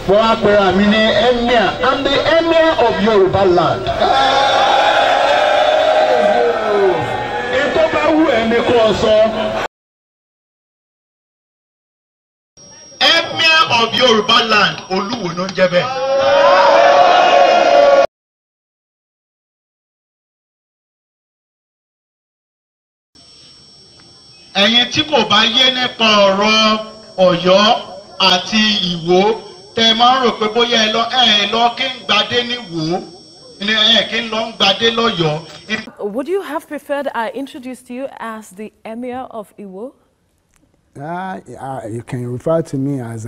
I'm the Emir of Yorubaland. Emir of Yorubaland, Oluwo no jebe. Ẹ̀yin tí kò bá yé nípa ọ̀rọ̀ Ọ̀yọ́ àti Ìwó tẹ́ máa ń rò pé bóyá ẹ lọ kí n gbadé ní Ìwó kí n lọ ń gbadé lọ́yọ̀ọ́. Would you have preferred I introduced you as the Emir of Iwo? You can refer to me as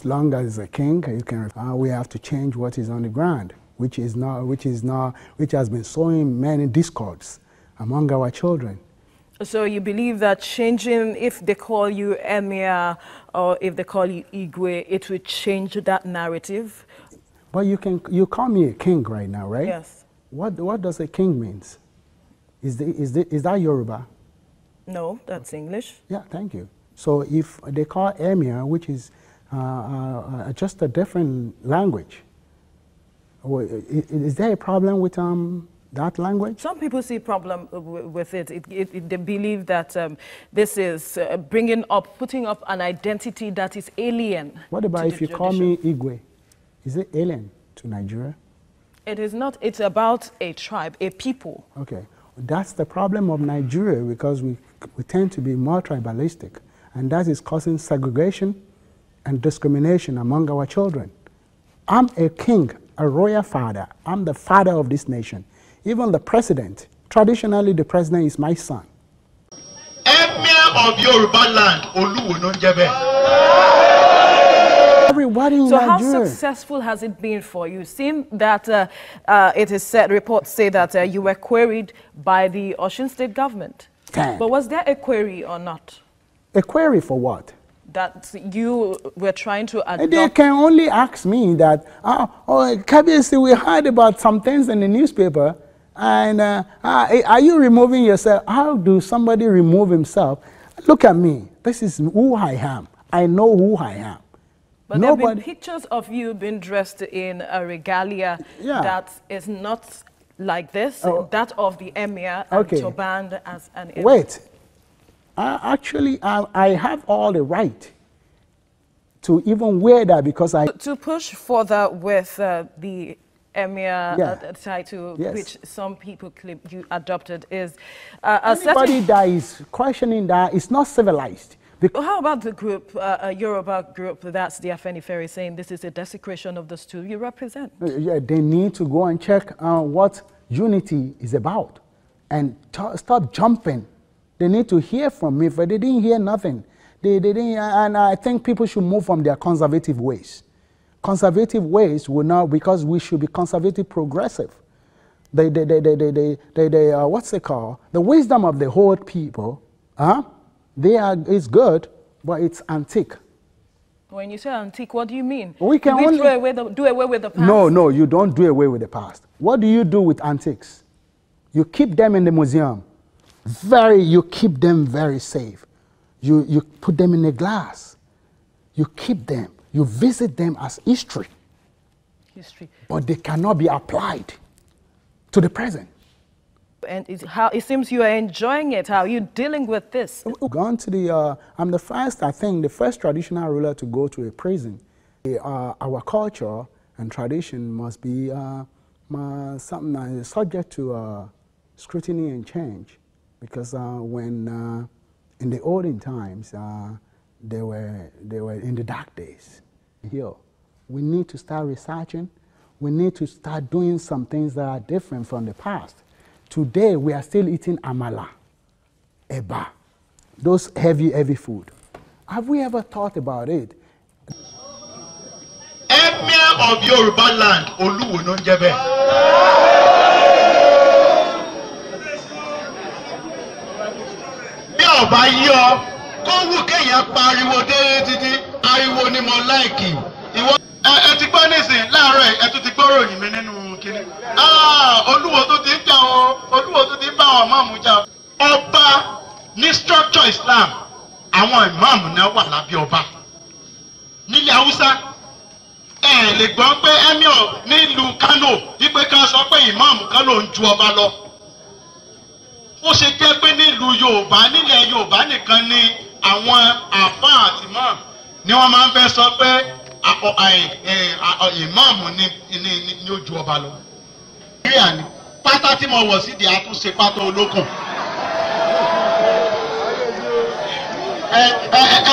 long as a king. You can. We have to change what is on the ground, which has been sowing many discords among our children. So you believe that changing, if they call you Emir or if they call you Igwe, it will change that narrative? But you call me a king right now, right? Yes. What does a king means? Is that Yoruba? No, that's English. Yeah, thank you. So if they call Emir, which is just a different language, is there a problem with that language? Some people see problem with it. They believe that this is putting up an identity that is alien. What about if you call me Igwe? Is it alien to Nigeria? It is not. It's about a tribe, a people. Okay. That's the problem of Nigeria, because we tend to be more tribalistic, and that is causing segregation and discrimination among our children. I'm a king, a royal father. I'm the father of this nation. Even the president, traditionally the president is my son. Emir of Yorubaland, Oluwo no jebe. Everybody in Nigeria. Nigeria. How successful has it been for you? Seeing that it is said, reports say that you were queried by the Osun State government. But was there a query or not? A query for what? That you were trying to adopt. They can only ask me that, Kabiyesi, we heard about some things in the newspaper, and are you removing yourself? How do somebody remove himself? Look at me. This is who I am. I know who I am. But there have been pictures of you being dressed in a regalia that is not like this, that of the Emir, and turban as an Emir. Wait. Actually, I have all the right to even wear that, because I... To push further with the Emir title, which some people claim you adopted, is... anybody that is questioning that is not civilized. How about the group, a Yoruba group, that's the Afenifere, saying this is a desecration of the stool you represent? Yeah, they need to go and check what unity is about and stop jumping. They need to hear from me, but they didn't hear nothing. They didn't, and I think people should move from their conservative ways. Conservative ways will not, because we should be conservative progressive. What's it called? The wisdom of the whole people, it's good, but it's antique. When you say antique, what do you mean? We can only do away with the past? No, you don't do away with the past. What do you do with antiques? You keep them in the museum. You keep them very safe. You put them in a glass. You keep them. You visit them as history. But they cannot be applied to the present. And it seems you are enjoying it. How are you dealing with this? Gone to the, I'm the first traditional ruler to go to a prison. Our culture and tradition must be something that is subject to scrutiny and change. Because when in the olden times, they were in the dark days. Here, we need to start researching. We need to start doing some things that are different from the past. Today, we are still eating amala, eba, those heavy food. Have we ever thought about it? Emir of Yorubaland, Oluwo no jebe. Bí ọba yọ, kó wù kéèyàn pariwo dé títí, ariwo ni mo láìkì. Ìwọ ẹ ti gbọ́ nísìn láàárọ̀ ẹ tún ti gbọ́ ròyìn mi nínú kíní. Olúwo tó ti ń jà o, Olúwo tó ti ń bá àwọn ìmáàmù jà. Ọba ní structure Islam, àwọn ìmáàmù náà wà lábẹ́ ọba. Nílẹ̀ Haúsá, lè gbọ́ pé Emir nílùú Kano wípé ká sọ pé ìmáàmù kan ló ń ju ọba lọ. Ó ṣe jẹ́ pé nílùú Yorùbá nílẹ̀ Yorùbá nìkan ni àwọn àfáà àti ìmáàmù ni wọ́n máa ń fẹ́ sọ pé ìmáàmù ni ó ju ọba lọ. Nàìjíríà ni pátá tí mo wọ̀ sídìí àtúnṣe pátá olókùn.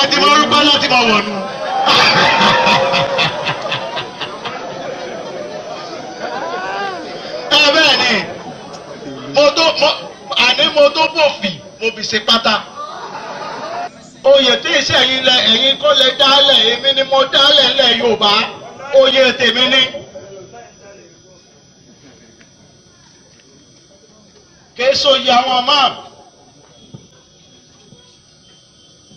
Ẹ ti mọ orúkọ láti mọ wọ̀ nù. Bẹ́ẹ̀ ni mo tó bòfì mo fi ṣe pátá. Oyè tí iṣẹ́ ẹ̀yin kọ́ lè dálẹ̀ èmi ni mo dálẹ̀ ńlẹ̀ Yorùbá oyè tèmi ni. Késo yẹ àwọn máa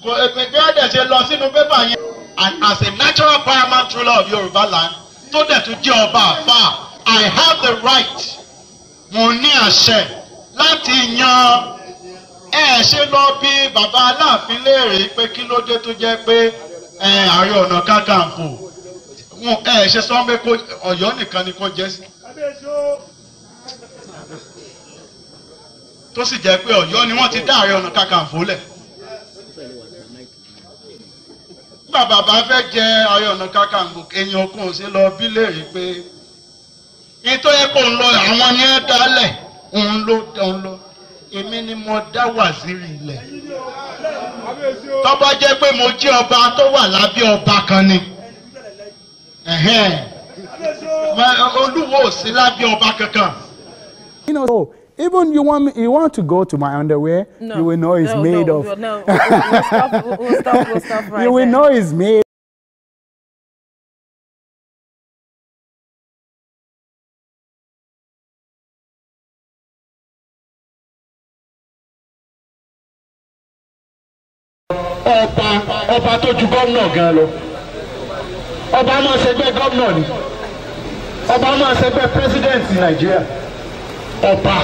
kò èpèké ẹ̀dẹ̀ ṣe lọ sínú pépà yẹn. And as a natural paramount ruler of Yorubaland tó dẹ̀ tún jẹ́ ọba àfà, I have the right, mo ní àṣẹ láti yan ṣe lọ bí bàbá Aláàfin léèrè pé kí ló dé tó jẹ́ pé Ààrẹ Ọ̀nà Kakanfò ṣe sọ pé Ọ̀yọ́ nìkan ni kò jẹ́ sí. Tó sì jẹ́ pé Ọ̀yọ́ ni wọ́n ti dá Ààrẹ Ọ̀nà Kakanfò lẹ̀. Nígbà bàbá fẹ́ jẹ Ààrẹ Ọ̀nà Kakanfò èèyàn kò sí lọ bí léèrè pé ìtọ́ yẹ kó ń lọ àwọn ní ẹ dálẹ̀ òun lọ. Èmi ni mo dá wàzírì ilẹ̀. Tó bá jẹ́ pé mo jẹ́ ọba tó wà lábẹ́ ọba kan ni. Oluwo ò sí lábẹ́ ọba kankan. You know, so even you want to go to my underwear, no, you will know it's made of. No, we'll stop right You will know it's made. Ọba tó ju gómìnà gan lọ. Ọba máa ṣẹgbẹ́ gómìnà ni. Ọba máa ṣẹgbẹ́ pírẹsidẹ́ǹtì Nàìjíríà. Ọba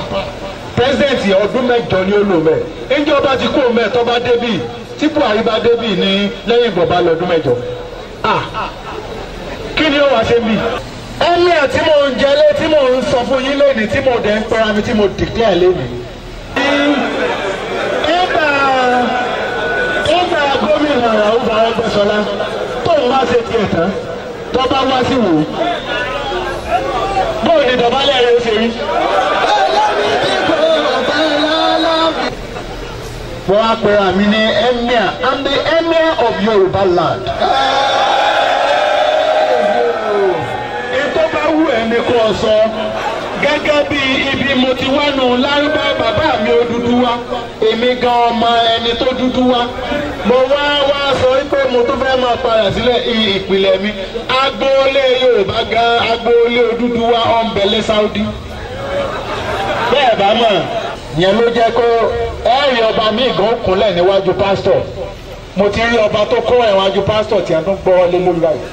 pírẹsidẹ́ǹtì ọdún 8 ni ó lò mẹ́. Ẹnjẹ́ ọba ti kó mẹ́ tó bá débì tí Buhari bá débì ní lẹ́yìn ìgbọ̀nba lọ́dún 8. Kí ni ó wá ṣe mí? Emir tí mò ń jẹ lé tí mò ń sọ fún yín lónìí tí mò dẹ̀ ń pẹ́ra mi tí mo declare lónìí. Tóun wá ṣe tiẹ̀ tán tó bá wá sí wò bóun ni dọ̀bálẹ̀ rẹ̀ ṣe rí. Wọ́n á pera mi ní Emir. I'm the Emir of Yorubaland. Ètò bá wù ẹ́ ní kò sọ gẹ́gẹ́ bí ibi mo ti wá nù lárúbá bàbá mi Odùduwà èmi gan ọmọ ẹni tó dúdú wá. Mo wá sọ pé mo tún fẹ́ máa padà sílẹ̀ ìpìlẹ̀ mi. Agboolé Yorùbá gan agboolé Odùduwà ọ̀nbẹ̀lẹ̀ Saudi. Bẹ́ẹ̀ bá mọ̀ yẹn ló jẹ́ kó ẹ̀rí ọba mi gan kúnlẹ̀ níwájú pásítọ̀. Mo ti rí ọba tó kó ẹ̀wájú pásítọ̀ tí a tún gbọ́ lé lórí báyìí.